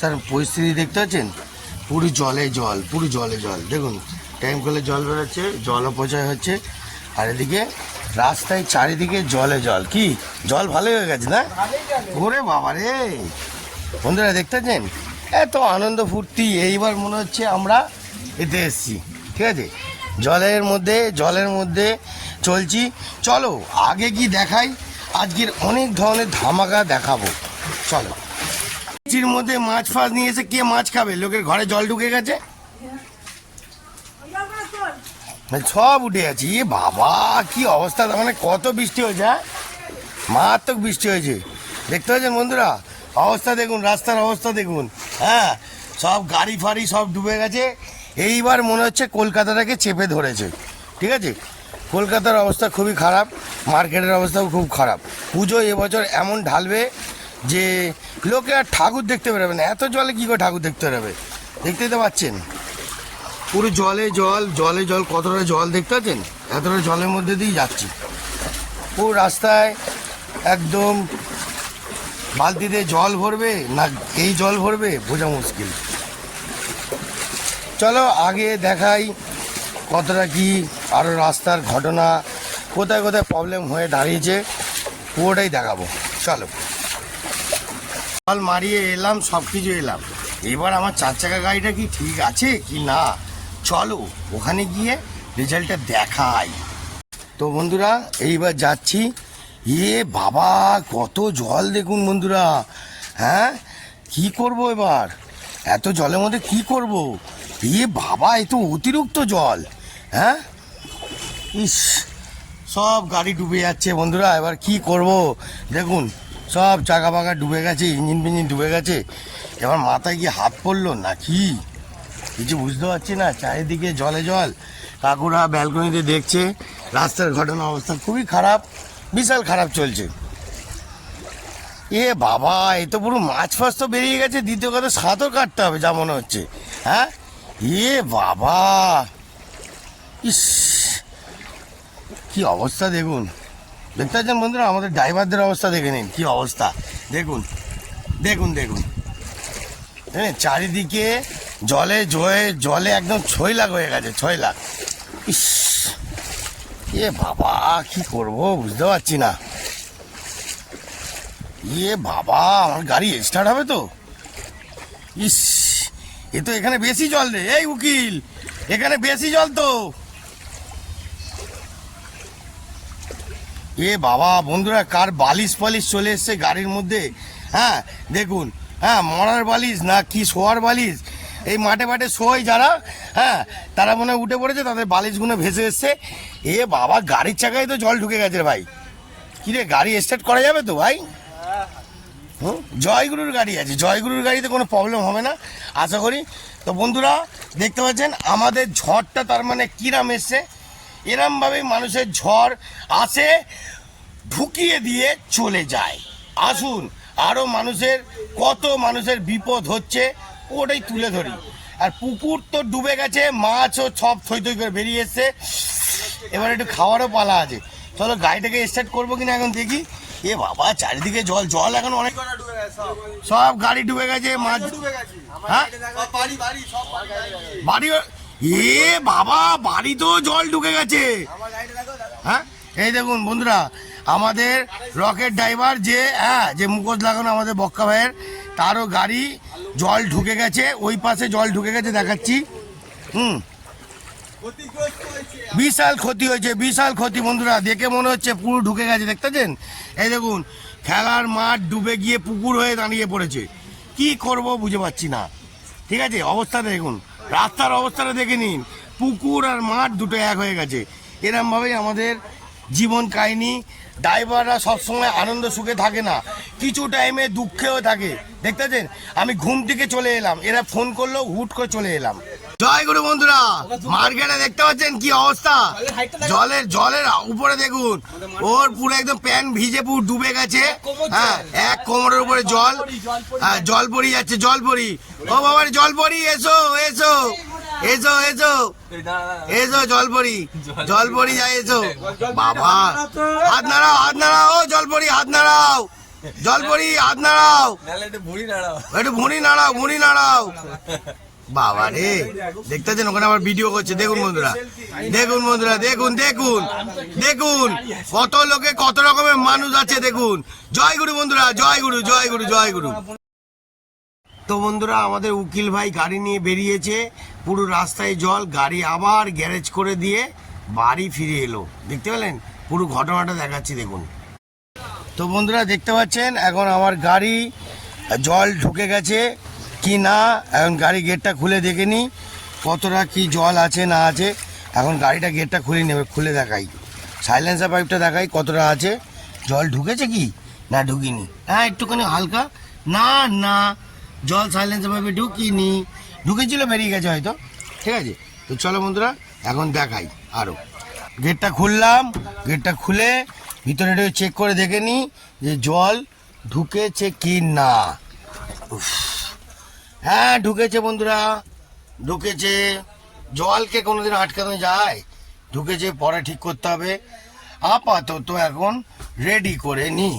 তার পরিস্থিতি দেখতে পাচ্ছেন, পুরো জলে জল, পুরো জলে জল। দেখুন টাইম কলে জল বেরোচ্ছে, জল অপচয় হচ্ছে, আর এদিকে রাস্তায় চারিদিকে জলে জল। কি জল ভালো হয়ে গেছে না? ওরে বাবা রে, বন্ধুরা দেখতে পাচ্ছেন এত আনন্দ ফুর্তি। এইবার মনে হচ্ছে আমরা এতে এসছি, ঠিক আছে, জলের মধ্যে চলছি। চলো আগে কি দেখাই, আজকের অনেক ধরনের ধামাকা দেখাবো। চলো, চির মধ্যে মাছ ফাছ নিয়ে এসে কে মাছ খাবে? লোকের ঘরে জল ঢুকে গেছে, সব উঠে গেছে। এ বাবা কি অবস্থা, মানে কত বৃষ্টি হয়েছে, হ্যাঁ মারাত্মক বৃষ্টি হয়েছে। দেখতে পাচ্ছেন বন্ধুরা, অবস্থা দেখুন, রাস্তার অবস্থা দেখুন, হ্যাঁ সব গাড়ি ফাড়ি সব ডুবে গেছে। এইবার মনে হচ্ছে কলকাতাটাকে চেপে ধরেছে, ঠিক আছে। কলকাতার অবস্থা খুবই খারাপ, মার্কেটের অবস্থাও খুব খারাপ। পুজো এবছর এমন ঢালবে যে লোকে আর ঠাকুর দেখতে বেরোবে না। এত জলে কী করে ঠাকুর দেখতে বেরোবে? দেখতেই তো পাচ্ছেন পুরো জলে জল, জলে জল, কতটা জল দেখতে পাচ্ছেন। এতটা জলের মধ্যে দিয়েই যাচ্ছি, পুরো রাস্তায় একদম বালতিতে জল ভরবে না এই জল ভরবে বোঝা মুশকিল। চলো আগে দেখাই কতটা কি আরও রাস্তার ঘটনা, কোথায় কোথায় প্রবলেম হয়ে দাঁড়িয়েছে, পুরোটাই দেখাবো। চলো, জল মারিয়ে এলাম, সব কিছু এলাম। এবার আমার 4 চাকা গাড়িটা কি ঠিক আছে কি না, চলো ওখানে গিয়ে রেজাল্টটা দেখাই। তো বন্ধুরা এইবার যাচ্ছি। এ বাবা কত জল দেখুন বন্ধুরা, হ্যাঁ কি করব এবার এত জলের মধ্যে, কি করব? এ বাবা এ তো অতিরিক্ত জল, হ্যাঁ ইস, সব গাড়ি ডুবে যাচ্ছে বন্ধুরা। এবার কি করব দেখুন, সব চাকা পাকা ডুবে গেছে, ইঞ্জিন ফিঞ্জিন ডুবে গেছে। এবার মাথায় কি হাত পড়লো না কি কিছু বুঝতে পারছি না। চারিদিকে জলে জল, কাকুরা ব্যালকনিতে দেখছে রাস্তার ঘটনা, অবস্থা খুবই খারাপ, বিশাল খারাপ চলছে। এ বাবা এ তো পুরো মাছ ফাছ তো বেরিয়ে গেছে, দ্বিতীয় কথা সাঁতার কাটতে হবে যা মনে হচ্ছে, হ্যাঁ। এ বাবা ইস কি অবস্থা দেখুন, দেখতে পাচ্ছেন বন্ধুরা, আমাদের ড্রাইভারদের অবস্থা দেখে নিন কি অবস্থা। দেখুন দেখুন দেখুন, হ্যাঁ চারিদিকে জলে জলে একদম 6 লাখ হয়ে গেছে, 6 লাখ। ইস এ বাবা কি করব বুঝতে পারছি না। এ বাবা আমার গাড়ি স্টার্ট হবে তো? ইস এ তো এখানে বেশি জল রে, এই উকিল এখানে বেশি জল তো। এ বাবা বন্ধুরা, কার বালিশ ফালিশ চলে এসছে গাড়ির মধ্যে, হ্যাঁ দেখুন, হ্যাঁ মরার বালিশ না কি শোয়ার বালিশ, এই মাঠে মাঠে শোয় যারা, হ্যাঁ তারা মনে হয় উঠে পড়েছে, তাদের বালিশগুলো ভেসে এসছে। এ বাবা গাড়ির চাকায় তো জল ঢুকে গেছে ভাই। কিরে গাড়ি স্টার্ট করা যাবে তো ভাই? জয়গুরুর গাড়ি আছে, জয়গুরুর গাড়িতে কোনো প্রবলেম হবে না আশা করি। তো বন্ধুরা দেখতে পাচ্ছেন আমাদের ঝড়টা তার মানে কিরাম এসছে, এরমভাবেই মানুষের ঝড় আসে, ঢুকিয়ে দিয়ে চলে যায়। আসুন আরও কত মানুষের বিপদ হচ্ছে ওটাই তুলে ধরি। আর পুকুর তো ডুবে গেছে, মাছও সব থই থই করে বেরিয়ে এসছে। এবার একটু খাওয়ারও পালা আছে, চলো গাড়িটাকে স্টার্ট করবো কিনা এখন দেখি। এ বাবা চারিদিকে জল জল, এখন অনেক সব গাড়ি ডুবে গেছে, মাছ, হ্যাঁ বাড়ি, এ বাবা বাড়ি তো জল ঢুকে গেছে, হ্যাঁ এই দেখুন বন্ধুরা, আমাদের রকেট ড্রাইভার যে, হ্যাঁ যে মুখোশ লাগানো আমাদের বক্কা ভাইয়ের, তারও গাড়ি জল ঢুকে গেছে, ওই পাশে জল ঢুকে গেছে দেখাচ্ছি। বিশাল ক্ষতি হয়েছে, বিশাল ক্ষতি বন্ধুরা, দেখে মনে হচ্ছে পুরো ঢুকে গেছে। দেখতেছেন এই দেখুন, খেলার মাঠ ডুবে গিয়ে পুকুর হয়ে দাঁড়িয়ে পড়েছে। কি করব বুঝে পাচ্ছি না, ঠিক আছে। অবস্থাটা দেখুন, রাস্তার অবস্থাটা দেখে নিন, পুকুর আর মাঠ দুটো এক হয়ে গেছে। এরমভাবেই আমাদের জীবন কাহিনী। ড্রাইভাররা সবসময় আনন্দ সুখে থাকে না, কিছু টাইমে দুঃখেও থাকে। দেখতেছেন আমি ঘুম থেকে চলে এলাম, এরা ফোন করলো, হুট করে চলে এলাম। জয় গুরু বন্ধুরা, মার্কেটে দেখতে পাচ্ছেন কি অবস্থা, জলের উপরে দেখুন, ওর পুরো একদম প্যান্ট ভিজে পুরো ডুবে গেছে, হ্যাঁ এক কোমরের উপরে জল, হ্যাঁ জল পড়ি যাচ্ছে, জল পড়ি, ও বাবার জল পড়ি, এসো এসো এসো এসো এসো, জলপরি যায়, এসো বাবা, হাত নাড়াও, হাত নাড়াও, ও জলপরি হাত নাড়াও, জলপরি হাত নাড়াও, একটু ভুঁড়ি নাড়াও। একটু ভুঁড়ি নাড়াও, ভুঁড়ি নাড়াও। বাবা রে, দেখতেছেন ওখানে আবার ভিডিও করছে। দেখুন বন্ধুরা, দেখুন বন্ধুরা, দেখুন দেখুন দেখুন কত লোকে কত রকমের মানুষ আছে দেখুন। জয় গুরু বন্ধুরা, জয় গুরু, জয় গুরু, জয় গুরু। তো বন্ধুরা, আমাদের উকিল ভাই গাড়ি নিয়ে বেরিয়েছে, পুরো রাস্তায় জল, গাড়ি আবার গ্যারেজ করে দিয়ে বাড়ি ফিরে এলো। দেখতে পেলেন, পুরো ঘটনাটা দেখাচ্ছি দেখুন। তো বন্ধুরা দেখতে পাচ্ছেন, এখন আমার গাড়ি জল ঢুকে গেছে কি না, এখন গাড়ি গেটটা খুলে দেখে নিই কতটা কি জল আছে না আছে। এখন গাড়িটা গেটটা খুলে নেবে, খুলে দেখাই, সাইলেন্সার পাইপটা দেখাই কতটা আছে, জল ঢুকেছে কি না ঢুকিনি। হ্যাঁ একটুখানি হালকা, না না জল সাইলেন্সার পাইপে ঢুকিনি, ঢুকেছিল বেরিয়ে গেছে হয়তো। ঠিক আছে, তো চলো বন্ধুরা এখন দেখাই আরও। গেটটা খুললাম, গেটটা খুলে ভিতরে চেক করে দেখে নিই যে জল ঢুকেছে কি না। হ্যাঁ ঢুকেছে বন্ধুরা, ঢুকেছে। জলকে কোনোদিন আটকানো যায়? ঢুকেছে, পরে ঠিক করতে হবে। আপাতত এখন রেডি করে নি।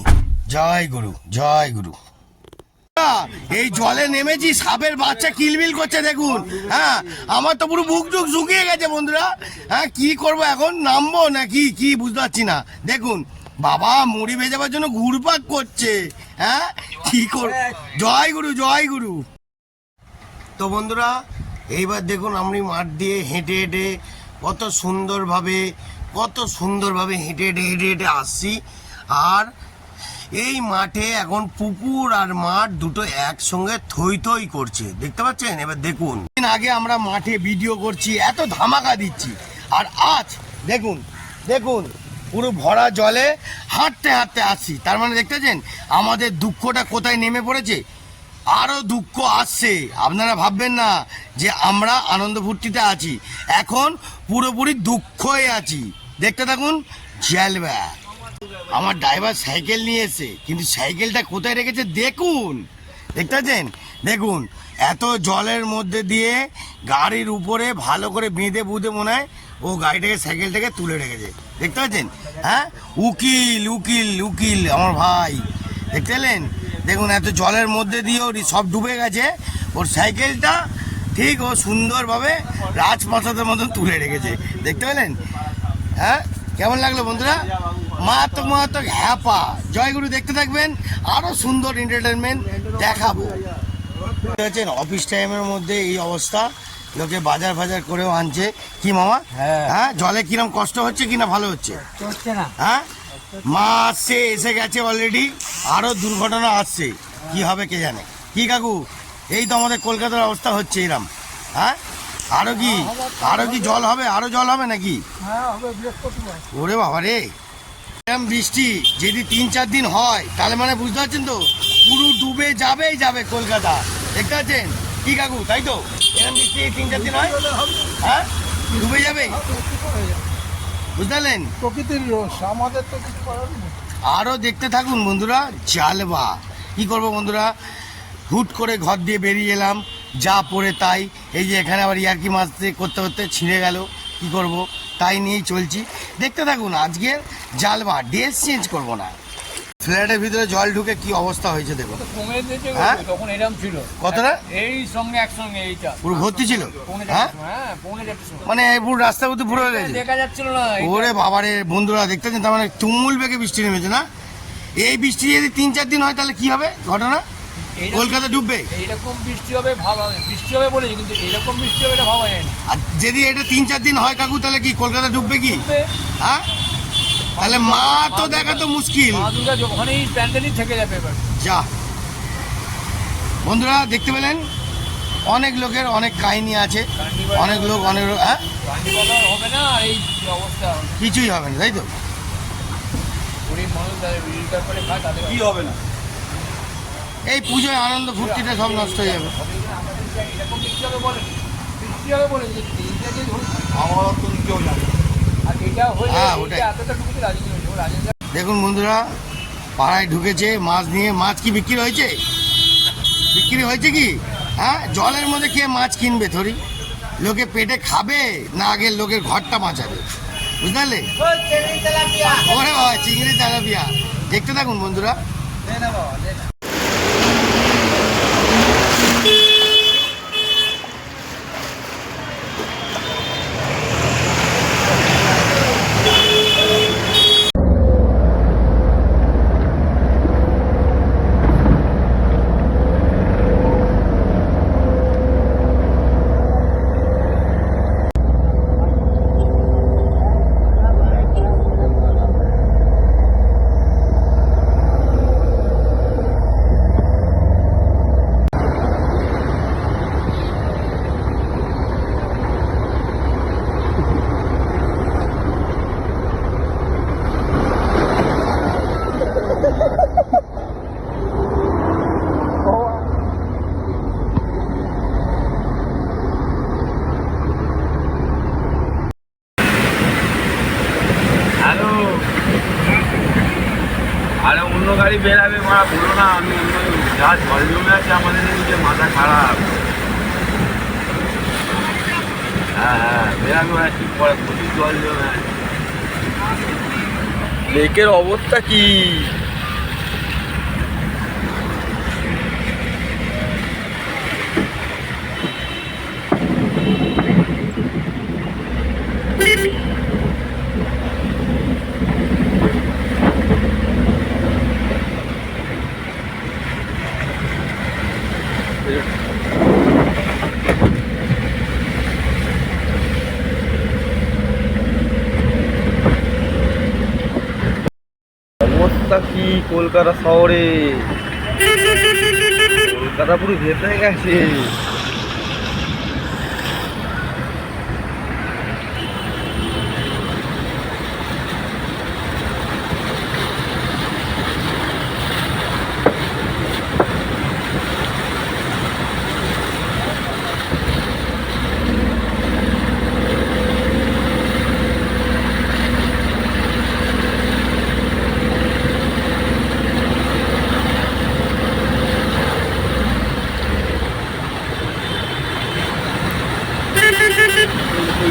জয় গুরু, জয় গুরু। এই জলে নেমেছি, সাপের বাচ্চা কিলবিল করছে দেখুন। হ্যাঁ আমার তো পুরো বুক টুক শুকিয়ে গেছে বন্ধুরা। হ্যাঁ কি করবো এখন, নামবো নাকি কি বুঝতে পারছি না। দেখুন বাবা মুড়ি ভেজাবার জন্য ঘুরপাক করছে। হ্যাঁ কি করব, জয় গুরু, জয় গুরু। তো বন্ধুরা এইবার দেখুন, আমি মাঠ দিয়ে হেঁটে হেঁটে কত সুন্দরভাবে হেঁটে হেঁটে হেঁটে হেঁটে আসছি। আর এই মাঠে এখন পুকুর আর মাঠ দুটো একসঙ্গে থই থই করছে, দেখতে পাচ্ছেন। এবার দেখুন, আগে আমরা মাঠে ভিডিও করছি, এত ধামাকা দিচ্ছি, আর আজ দেখুন দেখুন পুরো ভরা জলে হাঁটতে হাঁটতে আসছি। তার মানে দেখতেছেন আমাদের দুঃখটা কোথায় নেমে পড়েছে। আরও দুঃখ আসছে, আপনারা ভাববেন না যে আমরা আনন্দ ফুর্তিতে আছি, এখন পুরোপুরি দুঃখই আছি। দেখতে থাকুন। জ্যালবা আমার ড্রাইভার সাইকেল নিয়ে এসে, কিন্তু সাইকেলটা কোথায় রেখেছে দেখুন, দেখতে পাচ্ছেন। দেখুন এত জলের মধ্যে দিয়ে গাড়ির উপরে ভালো করে বেঁধে বুঁধে মনে হয় ও গাড়িটাকে সাইকেলটাকে তুলে রেখেছে, দেখতে পাচ্ছেন। হ্যাঁ উকিল উকিল উকিল আমার ভাই, দেখতে পেলেন। দেখুন এত জলের মধ্যে দিয়ে ওর সব ডুবে গেছে, ওর সাইকেলটা ঠিক ও সুন্দরভাবে রাজপ্রাসাদের মতন তুলে রেখেছে, দেখতে পেলেন। হ্যাঁ কেমন লাগলো বন্ধুরা? মারাত্মক হ্যাপা। জয়গুরু, দেখতে থাকবেন, আরও সুন্দর এন্টারটেনমেন্ট দেখাবো। অফিস টাইমের মধ্যে এই অবস্থা, লোকে বাজার ফাজার করেও আনছে। কি মামা? হ্যাঁ জলে কিরম কষ্ট হচ্ছে কিনা ভালো হচ্ছে? হ্যাঁ মা আসছে, এসে গেছে অলরেডি, আরও দুর্ঘটনা আসছে, কি হবে কে জানে। কি কাকু, এই তো আমাদের কলকাতার অবস্থা হচ্ছে এরম। হ্যাঁ আরও কি জল হবে, আরও জল হবে নাকি? ওরে বাবা রে, এরম বৃষ্টি যদি 3-4 দিন হয় তাহলে মানে বুঝতে পারছেন তো, পুরো ডুবে যাবে কলকাতা, দেখতে পাচ্ছেন। কি কাকু, তাই তো? এরম বৃষ্টি 3-4 দিন হয়, হ্যাঁ ডুবে যাবে, বুঝতে পারলেন। প্রকৃতির রোষ, আমাদের তো কিছু করার নেই। আরও দেখতে থাকুন বন্ধুরা। জালবা কি করবো বন্ধুরা, হুট করে ঘর দিয়ে বেরিয়ে এলাম, যা পড়ে তাই। এই যে এখানে আবার ইয়ার্কি মাছ করতে করতে ছিঁড়ে গেল, কি করব, তাই নিয়েই চলছি। দেখতে থাকুন আজকের জালবা, ড্রেস চেঞ্জ করব না। ফ্ল্যাটের ভিতরে জল ঢুকে কি অবস্থা হয়েছে দেখুন। হ্যাঁ তখন এরকম ছিল কতটা, এই সঙ্গে একসঙ্গে এইটা পুরো ভর্তি ছিল। হ্যাঁ মানে পুরো রাস্তা মধ্যে পুরো হয়ে গেছে, দেখা যাচ্ছিল না। ওরে বাবারে বন্ধুরা, দেখতেছেন তার মানে তুমুল বেগে বৃষ্টি নেমেছে না। এই বৃষ্টি যদি 3-4 দিন হয় তাহলে কি হবে ঘটনা, কলকাতা ডুববে। এইরকম বৃষ্টি হবে ভাবা, বৃষ্টি হবে বলেছি, কিন্তু এরকম বৃষ্টি হবে এটা ভাবা যায় না। আর যদি এটা 3-4 দিন হয় কাকু, তাহলে কি কলকাতা ডুববে কি? হ্যাঁ তাহলে মা তো দেখা তো মুশকিল, মা দুর্গা ওখানেই প্যান্ডেলই থেকে যাবে এবার। যা বন্ধুরা, দেখতে পেলেন অনেক লোকের অনেক কাহিনী আছে, অনেক লোক অনেক হ্যাঁ হবে না, এই অবস্থা কিছুই হবে না, তাই তো। গরিব মানুষ করে খায়, তাদের কি হবে না। এই পুজোয় আনন্দ ফুর্তিটা সব নষ্ট হয়ে যাবে। এরকম বৃষ্টি হবে বলে, বৃষ্টি হবে বলে আমার তো কেউ জানে। আর এটা হয়ে এতটা ঢুকতে রাজি নেই। দেখুন বন্ধুরা, পাড়ায় ঢুকেছে মাছ নিয়ে। মাছ কি বিক্রি হয়েছে? বিক্রি হয়েছে কি? হ্যাঁ জলের মধ্যে কে মাছ কিনবে থরি? লোকে পেটে খাবে না আগে লোকের ঘরটা বাঁচাবে, বুঝতে পারলে। ওরে বাবা, চিংড়ি তেলাপিয়া, দেখতে থাকুন বন্ধুরা। হ্যালো, আরে অন্য গাড়ি বেরাবে মারা বলো না, আমি অন্য যা জল জমে আছে আমাদের এদিকে মাথা খারাপ। হ্যাঁ বেরাবে ওরা ঠিক করে, প্রচুর জল জমে আছে। লেকের অবস্থা কি? অবস্থা কি কলকাতা শহরে? কলকাতা পুরো ভেসে গেছে।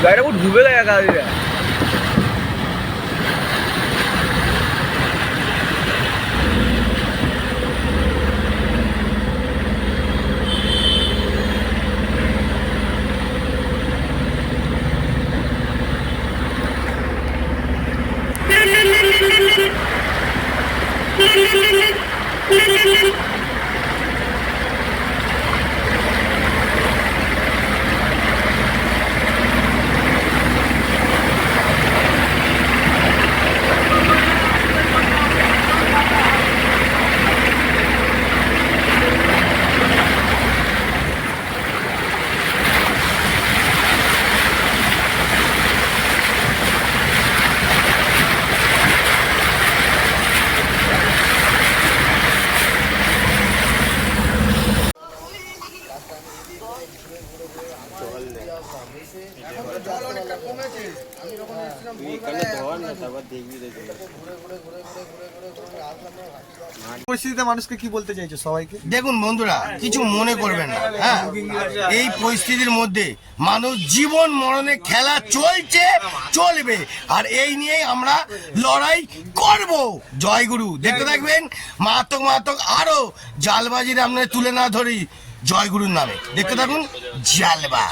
गाड़ी को डूबे गया गाड़ी का। পরিস্থিতিতে মানুষকে কি বলতে চাইছো সবাইকে? দেখুন বন্ধুরা, কিছু মনে করবেন না। হ্যাঁ, এই পরিস্থিতির মধ্যে মানুষ জীবন মরণে খেলা চলছে, চলবে, আর এই নিয়েই আমরা লড়াই করব। জয়গুরু দেখতে থাকবেন, মারাত্মক মারাত্মক আরো জালবাজির আপনার তুলে না ধরি জয়গুরুর নামে দেখতে থাকুন জালবা।